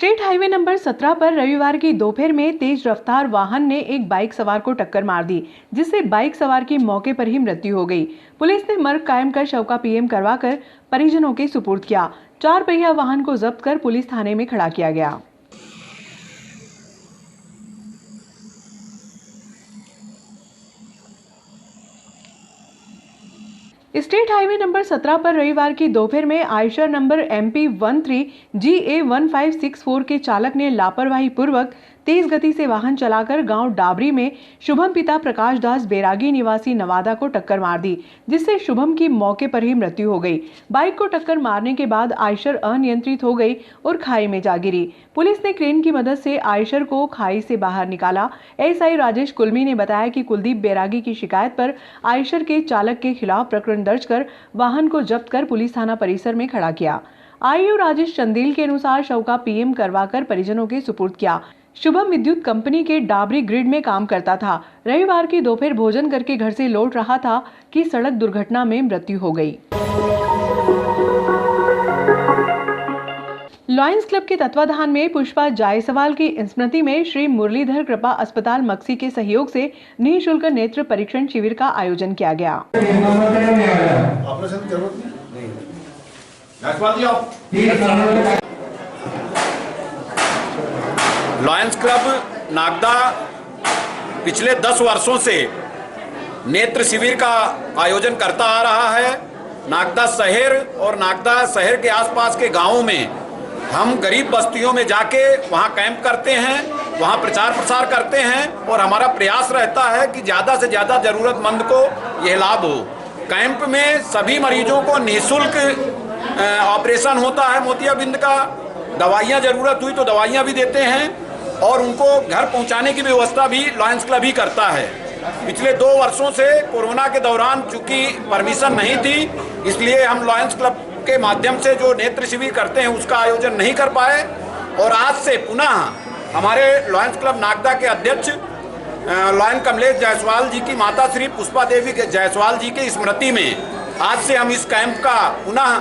State highway number 17 पर रविवार की दोपहर में तेज रफ्तार वाहन ने एक बाइक सवार को टक्कर मार दी, जिससे बाइक सवार की मौके पर ही मृत्यु हो गई। पुलिस ने मर्ग कायम कर शव का पीएम करवाकर परिजनों के सुपुर्द किया। 4 पहिया वाहन को जब्त कर पुलिस थाने में खड़ा किया गया। स्टेट हाईवे नंबर 17 पर रविवार की दोपहर में आयशर नंबर MP 13 GA 1564 के चालक ने लापरवाही पूर्वक तेज गति से वाहन चलाकर गांव डाबरी में शुभम पिता प्रकाश दास बैरागी निवासी नवादा को टक्कर मार दी, जिससे शुभम की मौके पर ही मृत्यु हो गई। बाइक को टक्कर मारने के बाद आयशर अनियंत्रित हो गई और खाई में जा गिरी। पुलिस ने क्रेन की मदद से आयशर को खाई से बाहर निकाला। SI राजेश कुलमी ने बताया कि कुलदीप बैरागी की शिकायत पर आयशर के चालक के खिलाफ प्रकरण दर्ज कर वाहन को जब्त कर पुलिस थाना परिसर में खड़ा किया। IU राजेश चंदेल के अनुसार शव का PM करवाकर परिजनों के सुपुर्द किया। शुभम विद्युत कंपनी के डाबरी ग्रिड में काम करता था। रविवार की दोपहर भोजन करके घर से लौट रहा था कि सड़क दुर्घटना में मृत्यु हो गई। लॉयंस क्लब के तत्वाधान में पुष्पा जायसवाल की स्मृति में श्री मुरलीधर कृपा अस्पताल मक्सी के सहयोग से निःशुल्क नेत्र परीक्षण शिविर का आयोजन किया गया। लॉयंस क्लब नागदा पिछले 10 वर्षों से नेत्र शिविर का आयोजन करता आ रहा है। नागदा शहर और नागदा शहर के आसपास के गांवों में हम गरीब बस्तियों में जाके वहां कैंप करते हैं, वहां प्रचार प्रसार करते हैं और हमारा प्रयास रहता है कि ज़्यादा से ज़्यादा ज़रूरतमंद को यह लाभ हो। कैंप में सभी मरीजों को निःशुल्क ऑपरेशन होता है मोतियाबिंद का। दवाइयाँ ज़रूरत हुई तो दवाइयाँ भी देते हैं और उनको घर पहुंचाने की व्यवस्था भी लॉयंस क्लब ही करता है। पिछले 2 वर्षों से कोरोना के दौरान चूंकि परमिशन नहीं थी, इसलिए हम लॉयंस क्लब के माध्यम से जो नेत्र शिविर करते हैं उसका आयोजन नहीं कर पाए और आज से पुनः हमारे लॉयंस क्लब नागदा के अध्यक्ष लॉयन कमलेश जायसवाल जी की माता श्री पुष्पा देवी जायसवाल जी की स्मृति में आज से हम इस कैंप का पुनः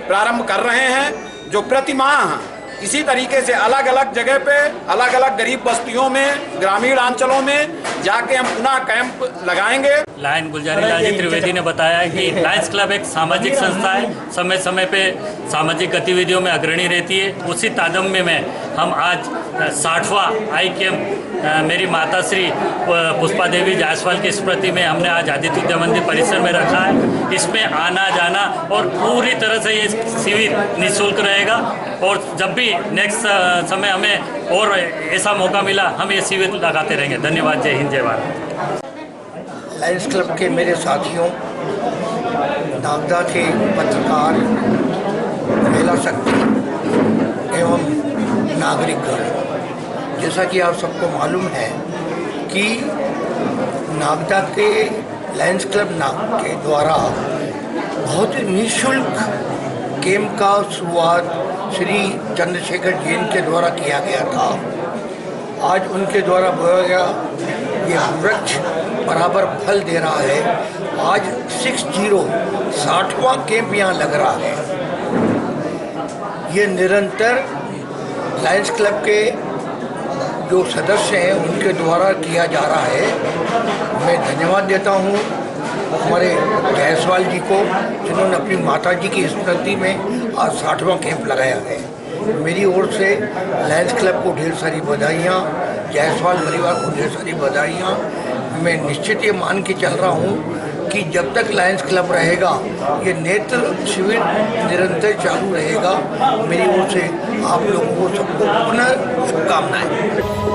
प्रारंभ कर रहे हैं, जो प्रति माह इसी तरीके से अलग अलग जगह पे अलग अलग गरीब बस्तियों में ग्रामीण अंचलों में जाके हम पुनः कैंप लगाएंगे। लायन गुलजारी लाल जी त्रिवेदी ने बताया कि लायंस क्लब एक सामाजिक संस्था है, समय समय पे सामाजिक गतिविधियों में अग्रणी रहती है। उसी तारतम्य में हम आज 60वां आई कैंप मेरी माता श्री पुष्पा देवी जायसवाल की स्मृति में हमने आज आदित्य विद्या मंदिर परिसर में रखा है। इसमें आना जाना और पूरी तरह से ये शिविर निःशुल्क रहेगा और जब भी नेक्स्ट समय हमें और ऐसा मौका मिला हम ये शिविर लगाते रहेंगे। धन्यवाद। जय हिंद, जय भारत। लायंस क्लब के मेरे साथियों, नागदा के पत्रकार, महिला शक्ति एवं नागरिकगण, जैसा कि आप सबको मालूम है कि नागदा के लायंस क्लब नाग के द्वारा बहुत निःशुल्क कैंप का शुरुआत श्री चंद्रशेखर जैन के द्वारा किया गया था। आज उनके द्वारा बोया गया ये वृक्ष बराबर फल दे रहा है। आज 60वां कैंप यहाँ लग रहा है। ये निरंतर लायंस क्लब के जो सदस्य हैं उनके द्वारा किया जा रहा है। मैं धन्यवाद देता हूँ हमारे जायसवाल जी को, जिन्होंने अपनी माता जी की स्मृति में आज 60वां कैंप लगाया है। मेरी ओर से लायंस क्लब को ढेर सारी बधाइयाँ, जायसवाल परिवार को ढेर सारी बधाइयाँ। मैं निश्चित ये मान के चल रहा हूँ कि जब तक लायंस क्लब रहेगा ये नेत्र शिविर निरंतर चालू रहेगा। मेरी ओर से आप लोगों को सबको पुनः शुभकामनाएं।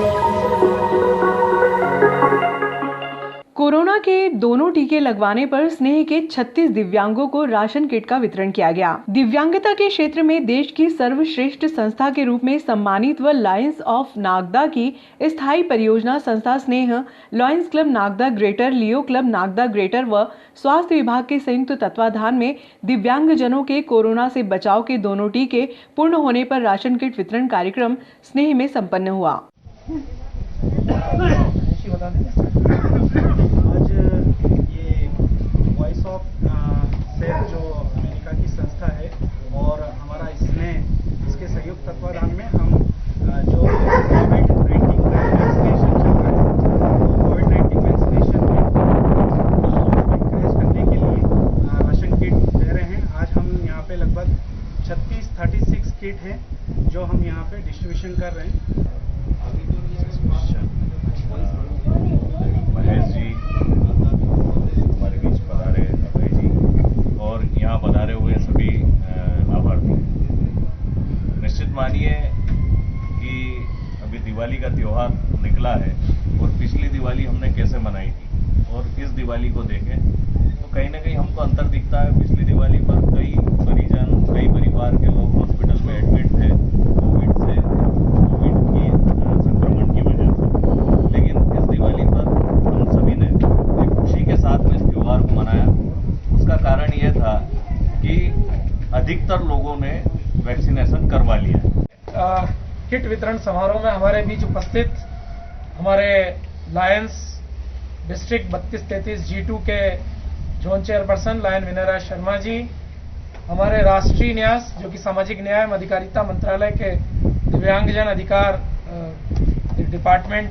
कोरोना के दोनों टीके लगवाने पर स्नेह के 36 दिव्यांगों को राशन किट का वितरण किया गया। दिव्यांगता के क्षेत्र में देश की सर्वश्रेष्ठ संस्था के रूप में सम्मानित व लायंस ऑफ नागदा की स्थायी परियोजना संस्था स्नेह, लॉयंस क्लब नागदा ग्रेटर, लियो क्लब नागदा ग्रेटर व स्वास्थ्य विभाग के संयुक्त तत्वाधान में दिव्यांगजनों के कोरोना से बचाव के दोनों टीके पूर्ण होने पर राशन किट वितरण कार्यक्रम स्नेह में संपन्न हुआ। जो अमेरिका की संस्था है और हमारा इसके संयुक्त तत्वाधान में हम किट है जो हम यहाँ पे डिस्ट्रीब्यूशन कर रहे हैं। महेश जी हमारे बीच पधारे, अभय जी और यहाँ पधारे हुए सभी लाभार्थी। निश्चित मानिए कि अभी दिवाली का त्यौहार निकला है और पिछली दिवाली हमने कैसे मनाई थी और इस दिवाली को देखें तो कहीं ना कहीं हमको अंतर दिखता है। पिछली दिवाली पर कई परिजन, कई परिवार के लोग हॉस्पिटल में एडमिट थे कोविड की संक्रमण की वजह से, लेकिन इस दिवाली पर हम सभी ने एक खुशी के साथ में इस त्यौहार को मनाया। उसका कारण यह था कि अधिकतर लोगों ने वैक्सीनेशन करवा लिया। किट वितरण समारोह में हमारे बीच उपस्थित हमारे लायंस डिस्ट्रिक्ट 3233 G2 के zone chairperson lion Vinayraj Sharma ji, हमारे राष्ट्रीय न्यास जो कि सामाजिक न्याय एवं अधिकारिता मंत्रालय के दिव्यांगजन अधिकार डिपार्टमेंट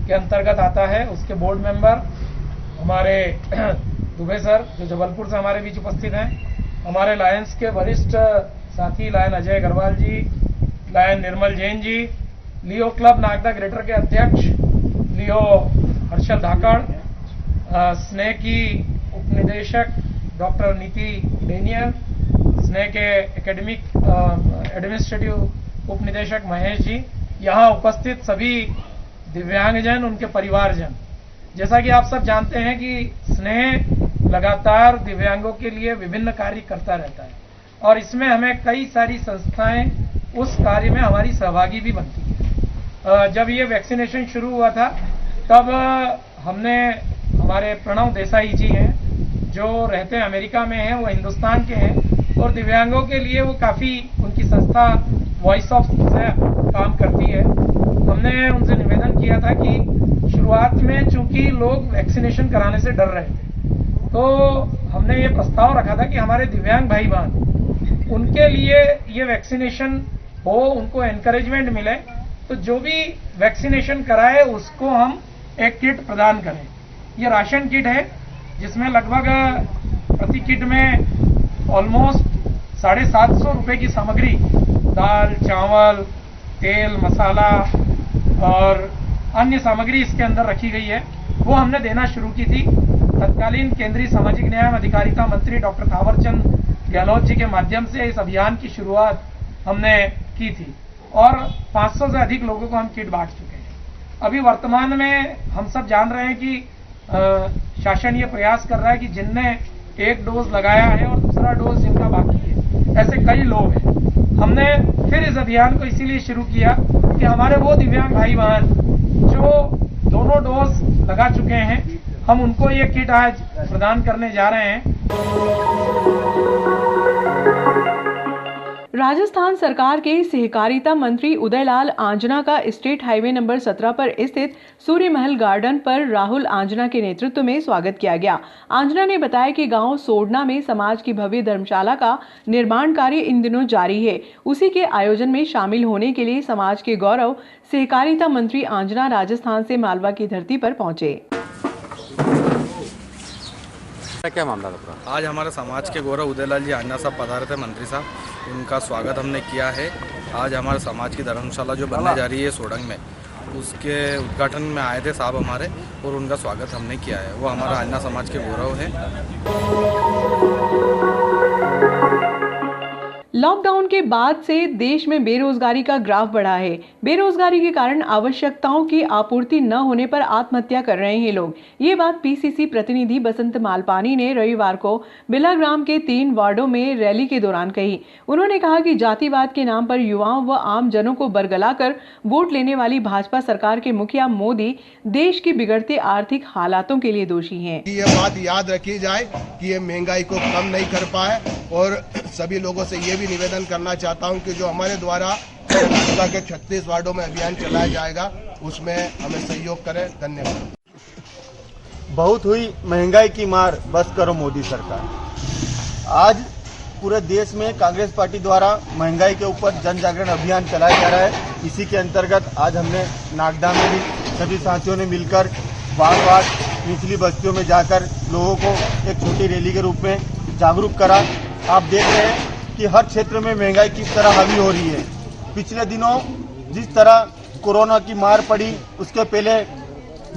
के अंतर्गत आता है, उसके बोर्ड मेंबर हमारे दुबे सर जो जबलपुर से हमारे बीच उपस्थित हैं, हमारे लायंस के वरिष्ठ साथी लायन अजय अग्रवाल जी, लायन निर्मल जैन जी, लियो क्लब नागदा ग्रेटर के अध्यक्ष लियो हर्षल धाकड़, स्नेह की उपनिदेशक डॉक्टर नीति डेनियल, स्नेह के एडमिनिस्ट्रेटिव उपनिदेशक महेश जी, यहाँ उपस्थित सभी दिव्यांगजन, उनके परिवारजन। जैसा कि आप सब जानते हैं कि स्नेह लगातार दिव्यांगों के लिए विभिन्न कार्य करता रहता है और इसमें हमें कई सारी संस्थाएं उस कार्य में हमारी सहभागी भी बनती है। जब ये वैक्सीनेशन शुरू हुआ था तब हमने हमारे प्रणव देसाई जी हैं जो रहते हैं अमेरिका में हैं, वो हिंदुस्तान के हैं और दिव्यांगों के लिए वो काफ़ी उनकी संस्था वॉइस ऑफ से काम करती है। हमने उनसे निवेदन किया था कि शुरुआत में चूंकि लोग वैक्सीनेशन कराने से डर रहे थे तो हमने ये प्रस्ताव रखा था कि हमारे दिव्यांग भाई बहन उनके लिए ये वैक्सीनेशन हो, उनको एनकरेजमेंट मिले, तो जो भी वैक्सीनेशन कराए उसको हम एक किट प्रदान करें। ये राशन किट है जिसमें लगभग प्रति किट में ऑलमोस्ट 750 रुपये की सामग्री, दाल, चावल, तेल, मसाला और अन्य सामग्री इसके अंदर रखी गई है, वो हमने देना शुरू की थी। तत्कालीन केंद्रीय सामाजिक न्याय एवं अधिकारिता मंत्री डॉक्टर थावरचंद गहलोत जी के माध्यम से इस अभियान की शुरुआत हमने की थी और 500 से अधिक लोगों को हम किट बांट चुके हैं। अभी वर्तमान में हम सब जान रहे हैं कि शासन ये प्रयास कर रहा है कि जिनने एक डोज लगाया है और दूसरा डोज जिनका बाकी है, ऐसे कई लोग हैं। हमने फिर इस अभियान को इसीलिए शुरू किया कि हमारे वो दिव्यांग भाई बहन जो दोनों डोज लगा चुके हैं, हम उनको ये किट आज प्रदान करने जा रहे हैं। राजस्थान सरकार के सहकारिता मंत्री उदयलाल आंजना का स्टेट हाईवे नंबर 17 पर स्थित सूर्य महल गार्डन पर राहुल आंजना के नेतृत्व में स्वागत किया गया। आंजना ने बताया कि गांव सोडना में समाज की भव्य धर्मशाला का निर्माण कार्य इन दिनों जारी है। उसी के आयोजन में शामिल होने के लिए समाज के गौरव सहकारिता मंत्री आंजना राजस्थान से मालवा की धरती पर पहुंचे। क्या मामला था? आज हमारे समाज के गौरव उदयलाल जी आंजना साहब पधारे थे, मंत्री साहब, उनका स्वागत हमने किया है। आज हमारे समाज की धर्मशाला जो बनने जा रही है सोडंग में, उसके उद्घाटन में आए थे साहब हमारे और उनका स्वागत हमने किया है। वो हमारा आंजना समाज के गौरव है। लॉकडाउन के बाद से देश में बेरोजगारी का ग्राफ बढ़ा है। बेरोजगारी के कारण आवश्यकताओं की आपूर्ति न होने पर आत्महत्या कर रहे हैं लोग। ये बात पीसीसी प्रतिनिधि बसंत मालपानी ने रविवार को बिलाग्राम के 3 वार्डों में रैली के दौरान कही। उन्होंने कहा कि जातिवाद के नाम पर युवाओं व आम जनों को बरगलाकर वोट लेने वाली भाजपा सरकार के मुखिया मोदी देश की बिगड़ते आर्थिक हालातों के लिए दोषी हैं। ये बात याद रखी जाए कि ये महंगाई को कम नहीं कर पाए और सभी लोगों से ये भी निवेदन करना चाहता हूं कि जो हमारे द्वारा नागदा के 36 वार्डों में अभियान चलाया जाएगा उसमें हमें सहयोग करें। धन्यवाद। बहुत हुई महंगाई की मार, बस करो मोदी सरकार। आज पूरे देश में कांग्रेस पार्टी द्वारा महंगाई के ऊपर जन जागरण अभियान चलाया जा रहा है। इसी के अंतर्गत आज हमने नागदा में भी सभी साथियों ने मिलकर बार निचली बस्तियों में जाकर लोगों को एक छोटी रैली के रूप में जागरूक करा। आप देख रहे हैं कि हर क्षेत्र में महंगाई किस तरह हावी हो रही है। पिछले दिनों जिस तरह कोरोना की मार पड़ी, उसके पहले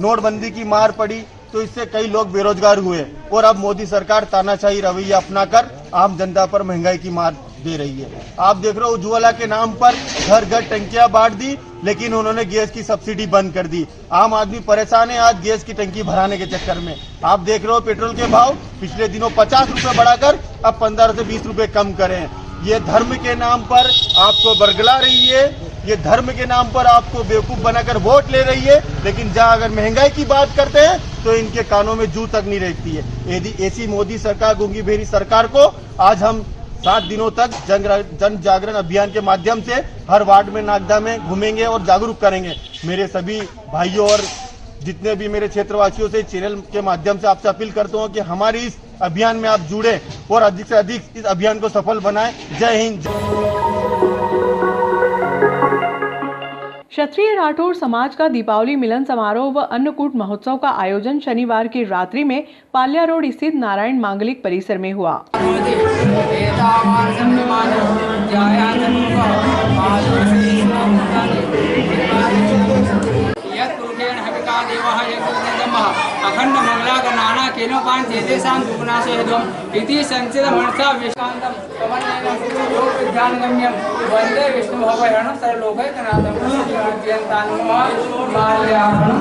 नोटबंदी की मार पड़ी, तो इससे कई लोग बेरोजगार हुए और अब मोदी सरकार तानाशाही रवैया अपनाकर आम जनता पर महंगाई की मार दे रही है। आप देख रहे हो उज्ज्वला के नाम पर घर घर टंकियां बांट दी, लेकिन उन्होंने गैस की सब्सिडी बंद कर दी। आम आदमी परेशान है आज गैस की टंकी भराने के चक्कर में। आप देख रहे हो पेट्रोल के भाव पिछले दिनों 50 रुपए बढ़ाकर अब 15 से 20 रुपए कम करे हैं। ये धर्म के नाम पर आपको बरगला रही है, ये धर्म के नाम पर आपको बेवकूफ बनाकर वोट ले रही है, लेकिन जहां अगर महंगाई की बात करते हैं तो इनके कानों में जू तक नहीं रहती है। यदि ऐसी मोदी सरकार, गूंगी बेरी सरकार को आज हम 7 दिनों तक जन जागरण अभियान के माध्यम से हर वार्ड में, नागदा में घूमेंगे और जागरूक करेंगे। मेरे सभी भाइयों और जितने भी मेरे क्षेत्रवासियों से चैनल के माध्यम से आपसे अपील करता हूं कि हमारी इस अभियान में आप जुड़े और अधिक से अधिक इस अभियान को सफल बनाएं। जय हिंद। क्षत्रिय राठौर समाज का दीपावली मिलन समारोह व अन्नकूट महोत्सव का आयोजन शनिवार की रात्रि में पाल्या रोड स्थित नारायण मांगलिक परिसर में हुआ। अखंड मंगला गणाना केनोपान तेतेषां दुग्नाशयध्वम् इति संचित मनसा विश्रांतं समन्वयनं योग विज्ञान गम्यं वंदे विष्णु भवहरणं सर्वलोकैकनाथं अत्यन्तान्मोह माल्यार्पणं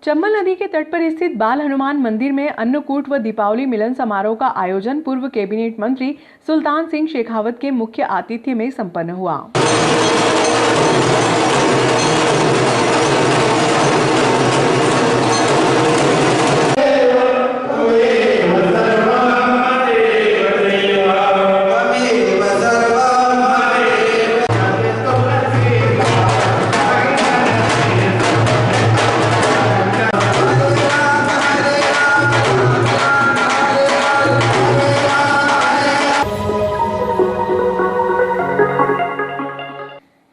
चंबल नदी के तट पर स्थित बाल हनुमान मंदिर में अन्नकूट व दीपावली मिलन समारोह का आयोजन पूर्व कैबिनेट मंत्री सुल्तान सिंह शेखावत के मुख्य आतिथ्य में संपन्न हुआ।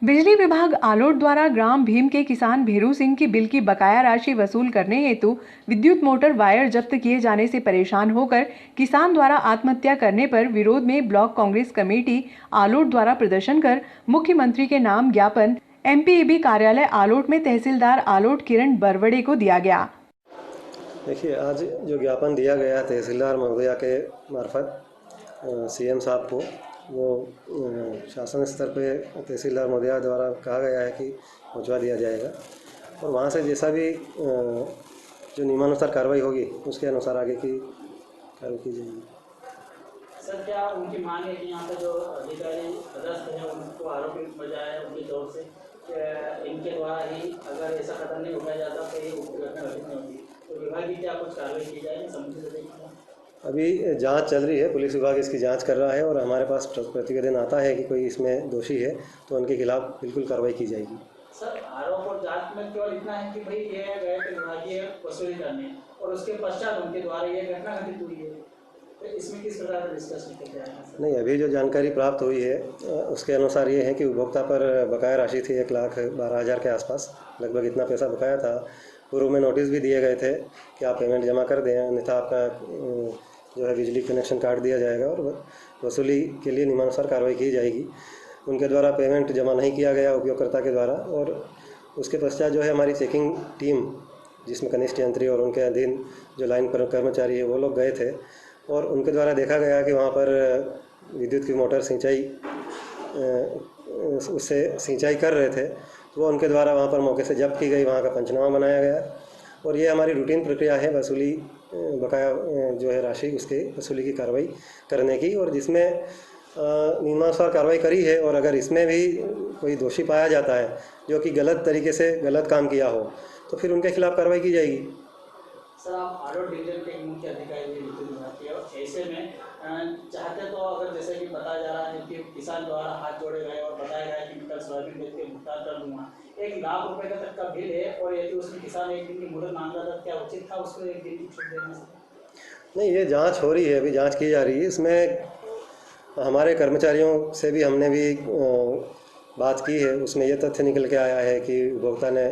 बिजली विभाग आलोट द्वारा ग्राम भीम के किसान भेरू सिंह की बिल की बकाया राशि वसूल करने हेतु विद्युत मोटर वायर जब्त किए जाने से परेशान होकर किसान द्वारा आत्महत्या करने पर विरोध में ब्लॉक कांग्रेस कमेटी आलोट द्वारा प्रदर्शन कर मुख्यमंत्री के नाम ज्ञापन MPEB कार्यालय आलोट में तहसीलदार आलोट किरण बरवड़े को दिया गया। देखिए, आज जो ज्ञापन दिया गया तहसीलदार महोदया के मार्फत CM साहब को, वो शासन स्तर पे तहसीलदार महोदया द्वारा कहा गया है कि पहुंचवा दिया जाएगा और वहाँ से जैसा भी जो नियमानुसार कार्रवाई होगी उसके अनुसार आगे की कार्रवाई की जाएगी। सर, क्या उनकी मांग है कि यहाँ पे जो अधिकारी पदस्थ हैं उनको आरोपित बजाय उनके तौर से इनके द्वारा ही अगर ऐसा कदम नहीं उठाया जाता तो ये घटना घटित नहीं होगी, तो विभाग की क्या कुछ कार्रवाई की जाए? अभी जांच चल रही है, पुलिस विभाग इसकी जांच कर रहा है और हमारे पास प्रतिवेदन आता है कि कोई इसमें दोषी है तो उनके खिलाफ बिल्कुल कार्रवाई की जाएगी। सर, आरोप और जांच में केवल इतना है कि भाई ये गए थे विभागीय वसूली करने और उसके पश्चात उनके द्वारा ये घटना घटित हुई है, तो इसमें किस प्रकार का डिस्कशन किया जाएगा? नहीं, अभी जो जानकारी प्राप्त हुई है उसके अनुसार ये है कि उपभोक्ता पर बकाया राशि थी 1,12,000 के आसपास, लगभग इतना पैसा बकाया था। पूर्व में नोटिस भी दिए गए थे कि आप पेमेंट जमा कर दें, अन्यथा आपका जो है बिजली कनेक्शन काट दिया जाएगा और वसूली के लिए नियमानुसार कार्रवाई की जाएगी। उनके द्वारा पेमेंट जमा नहीं किया गया उपयोगकर्ता के द्वारा और उसके पश्चात जो है हमारी चेकिंग टीम, जिसमें कनिष्ठ यंत्री और उनके अधीन जो लाइन पर कर्मचारी है वो लोग गए थे और उनके द्वारा देखा गया कि वहाँ पर विद्युत की मोटर उससे सिंचाई कर रहे थे, तो वो उनके द्वारा वहाँ पर मौके से जब्त की गई, वहाँ का पंचनामा बनाया गया और ये हमारी रूटीन प्रक्रिया है वसूली बकाया जो है राशि उसके वसूली की कार्रवाई करने की, और जिसमें नियमानुसार कार्रवाई करी है और अगर इसमें भी कोई दोषी पाया जाता है जो कि गलत तरीके से गलत काम किया हो तो फिर उनके खिलाफ कार्रवाई की जाएगी। सर, आप आलोट डिवीजन के मुख्य अधिकारी और ऐसे में चाहते तो अगर जैसे कि बताया जा रहा है कि किसान द्वारा हाथ जोड़े गए और बताया गया कि कल सोयाबीन बेच के भुगतान कर दूंगा, 1 लाख रुपए का तक का बिल है और यदि उसमें किसान 1 दिन की मुहूर्त मांग रहा था, क्या उचित था उसको 1 दिन की छूट देने से? नहीं, ये जांच हो रही है, अभी जांच की जा रही है। इसमें हमारे कर्मचारियों से भी हमने भी बात की है, उसमें ये तथ्य निकल के आया है कि उपभोक्ता ने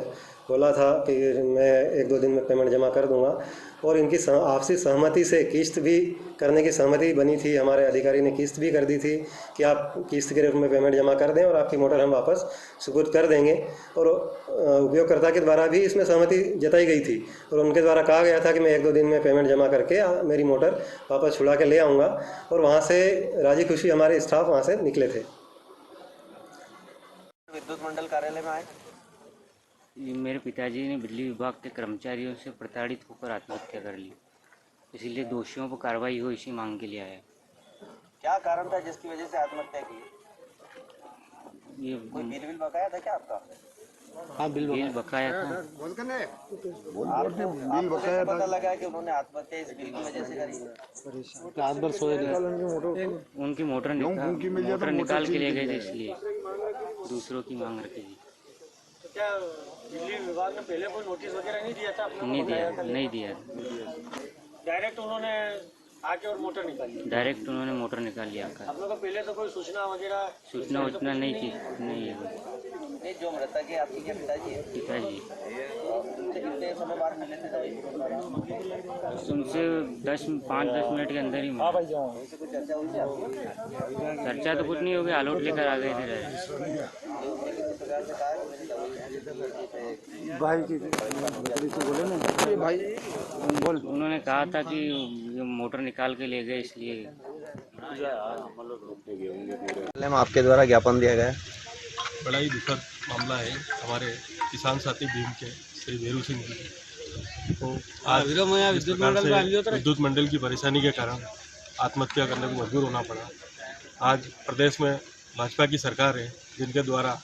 बोला था कि मैं 1-2 दिन में पेमेंट जमा कर दूंगा, और इनकी आपसी सहमति से किस्त भी करने की सहमति बनी थी। हमारे अधिकारी ने किस्त भी कर दी थी कि आप किस्त के रूप में पेमेंट जमा कर दें और आपकी मोटर हम वापस सुपुर्द कर देंगे, और उपयोगकर्ता के द्वारा भी इसमें सहमति जताई गई थी और उनके द्वारा कहा गया था कि मैं 1-2 दिन में पेमेंट जमा करके मेरी मोटर वापस छुड़ा के ले आऊँगा, और वहाँ से राजी खुशी हमारे स्टाफ वहाँ से निकले थे। विद्युत मंडल कार्यालय में आए। मेरे पिताजी ने बिजली विभाग के कर्मचारियों से प्रताड़ित होकर आत्महत्या कर ली, इसलिए दोषियों पर कार्रवाई हो इसी मांग के लिए आया। क्या कारण था जिसकी वजह से आत्महत्या की? ये कोई बिल बकाया था क्या आपका? हाँ, बिल बकाया था। बिल बकाया पता लगा कि उन्होंने आत्महत्या इस बिल की वजह से करी। रात भर सोए रहे, उनकी मोटर निकाल के ले गए थे, इसलिए दूसरों की मांग रखी थी। क्या बिजली विभाग ने पहले कोई नोटिस वगैरह नहीं दिया था? नहीं दिया। डायरेक्ट उन्होंने आके और मोटर निकाली? डायरेक्ट उन्होंने मोटर निकाल लिया। आप लोगों को पहले तो कोई सूचना वगैरह? सूचना उतना नहीं थी, नहीं है। नहीं, जो मृतक है आपकी क्या पिताजी है? पिताजी। कितने समय बाद मिले थे दवाई? उनसे 5-10 मिनट के अंदर ही मिला। कुछ चर्चा हुई थी? चर्चा तो कुछ नहीं हो गया, आलोट लेकर आ गए थे। उन्होंने कहा था कि मोटर निकाल के ले गए, इसलिए आपके द्वारा ज्ञापन दिया गया। बड़ा ही दुखद मामला है हमारे किसान साथी भीम के श्री वीरू सिंह जी को आज विद्युत मंडल की परेशानी के कारण आत्महत्या करने को मजबूर होना पड़ा। आज प्रदेश में भाजपा की सरकार है जिनके द्वारा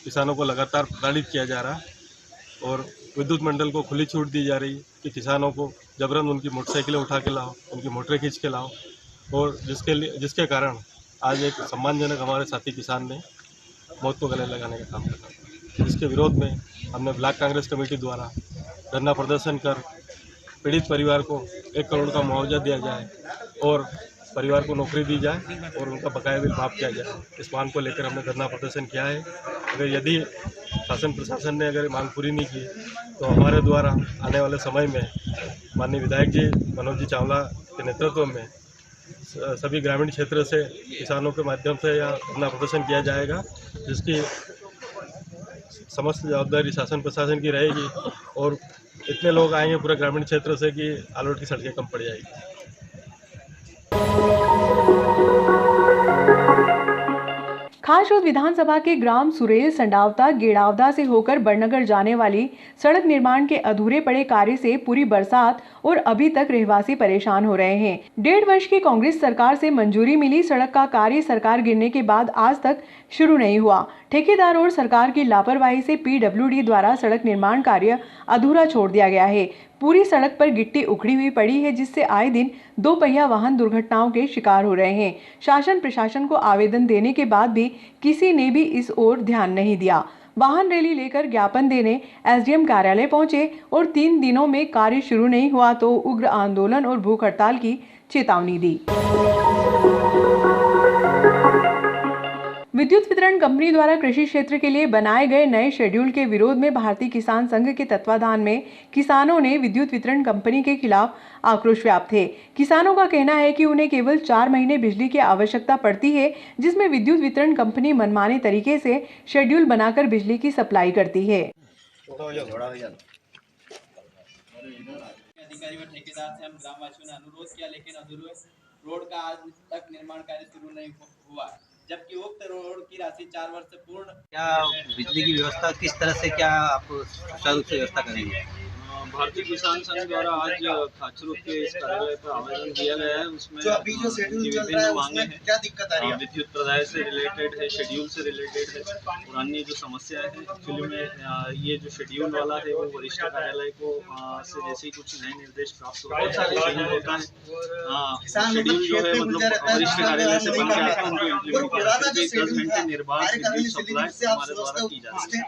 किसानों को लगातार प्रताड़ित किया जा रहा है और विद्युत मंडल को खुली छूट दी जा रही कि किसानों को जबरन उनकी मोटरसाइकिलें उठा के लाओ, उनकी मोटरें खींच के लाओ, और जिसके कारण आज एक सम्मानजनक हमारे साथी किसान ने मौत को गले लगाने का काम करा। जिसके विरोध में हमने ब्लॉक कांग्रेस कमेटी द्वारा धरना प्रदर्शन कर पीड़ित परिवार को 1 करोड़ का मुआवजा दिया जाए और परिवार को नौकरी दी जाए और उनका बकाया बिल माफ़ किया जाए। इस मांग को लेकर हमने धरना प्रदर्शन किया है। अगर यदि शासन प्रशासन ने अगर मांग पूरी नहीं की तो हमारे द्वारा आने वाले समय में माननीय विधायक जी मनोज जी चावला के नेतृत्व में सभी ग्रामीण क्षेत्र से किसानों के माध्यम से यह धरना प्रदर्शन किया जाएगा, जिसकी समस्त जवाबदारी शासन प्रशासन की रहेगी और इतने लोग आएंगे पूरे ग्रामीण क्षेत्र से कि आलोट की सड़कें कम पड़ जाएगी। खासरोद विधानसभा के ग्राम सुरेल संडावता गेड़ावदा से होकर बड़नगर जाने वाली सड़क निर्माण के अधूरे पड़े कार्य से पूरी बरसात और अभी तक रहवासी परेशान हो रहे हैं। 1.5 वर्ष की कांग्रेस सरकार से मंजूरी मिली सड़क का कार्य सरकार गिरने के बाद आज तक शुरू नहीं हुआ। ठेकेदार और सरकार की लापरवाही से पीडब्ल्यूडी द्वारा सड़क निर्माण कार्य अधूरा छोड़ दिया गया है। पूरी सड़क पर गिट्टी उखड़ी हुई पड़ी है, जिससे आए दिन 2 पहिया वाहन दुर्घटनाओं के शिकार हो रहे हैं। शासन प्रशासन को आवेदन देने के बाद भी किसी ने भी इस ओर ध्यान नहीं दिया। वाहन रैली लेकर ज्ञापन देने एसडीएम कार्यालय पहुंचे और 3 दिनों में कार्य शुरू नहीं हुआ तो उग्र आंदोलन और भूख हड़ताल की चेतावनी दी। विद्युत वितरण कंपनी द्वारा कृषि क्षेत्र के लिए बनाए गए नए शेड्यूल के विरोध में भारतीय किसान संघ के तत्वाधान में किसानों ने विद्युत वितरण कंपनी के खिलाफ आक्रोश व्याप्त थे। किसानों का कहना है कि उन्हें केवल 4 महीने बिजली की आवश्यकता पड़ती है, जिसमें विद्युत वितरण कंपनी मनमाने तरीके से शेड्यूल बनाकर बिजली की सप्लाई करती है। अधिकारी व ठेकेदार से हम ग्रामवासियों ने अनुरोध किया, लेकिन अधूरे रोड का आज तक निर्माण कार्य शुरू नहीं हुआ, जबकि उक्त रोड की राशि 4 वर्ष से पूर्ण। क्या बिजली की व्यवस्था किस तरह से क्या आप सुचारू रूप से व्यवस्था करेंगे? भारतीय किसान संघ द्वारा आज खाचरोद के इस कार्यालय पर आवेदन दिया गया है। उसमें जो अभी जो शेड्यूल चल रहा है उसमें क्या दिक्कत आ रही है? विद्युत प्रदाय से रिलेटेड है, शेड्यूल से रिलेटेड है और अन्य जो समस्या है। एक्चुअली में ये जो शेड्यूल वाला है वो वरिष्ठ कार्यालय को से जैसे ही कुछ नए निर्देश प्राप्त होता है शेड्यूल जो है मतलब वरिष्ठ कार्यालय से बन के आता है उनको इम्प्लीमेंट किया जाता है। 10 घंटे निर्बाध विद्युत सप्लाई हमारे द्वारा की जाती है।